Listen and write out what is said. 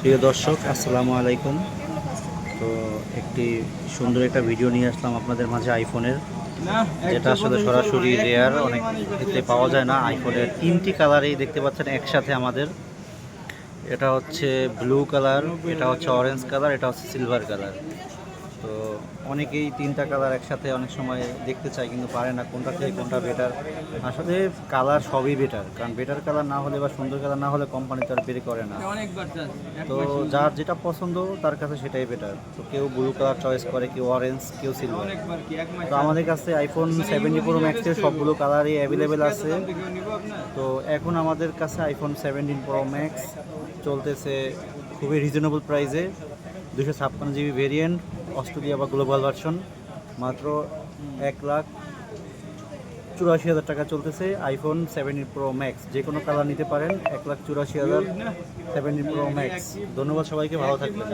প্রিয় দর্শক, আসসালামু আলাইকুম। তো একটি সুন্দর একটা ভিডিও নিয়ে আসলাম আপনাদের মাঝে আইফোনের, যেটা আসলে সরাসরি রেয়ার, অনেক ক্ষেত্রে পাওয়া যায় না। আইফোনের তিনটি কালারেই দেখতে পাচ্ছেন একসাথে আমাদের। এটা হচ্ছে ব্লু কালার, এটা হচ্ছে অরেঞ্জ কালার, এটা হচ্ছে সিলভার কালার। তো অনেকেই তিনটা কালার একসাথে অনেক সময় দেখতে চায়, কিন্তু পারে না কোনটা থেকে কোনটা বেটার। আসলে কালার সবই বেটার, কারণ বেটার কালার না হলে বা সুন্দর কালার না হলে কোম্পানি তো আর বের করে না। তো যার যেটা পছন্দ তার কাছে সেটাই বেটার। তো কেউ ব্লু কালার চয়েস করে, কেউ অরেঞ্জ, কেউ সিলভার। তো আমাদের কাছে আইফোন 70 প্রো ম্যাক্সের সবগুলো কালারই অ্যাভেলেবেল আছে। তো এখন আমাদের কাছে আইফোন 17 প্রো ম্যাক্স চলতেছে খুবই রিজনেবল প্রাইসে। 256 জিবি ভেরিয়েন্ট, অস্ট্রেলিয়া বা গ্লোবাল ভার্সন, মাত্র 1,84,000 টাকা চলতেছে। আইফোন 17 প্রো ম্যাক্স যে কোনো কালার নিতে পারেন, 1,84,000 17 প্রো ম্যাক্স। ধন্যবাদ সবাইকে, ভালো থাকবেন।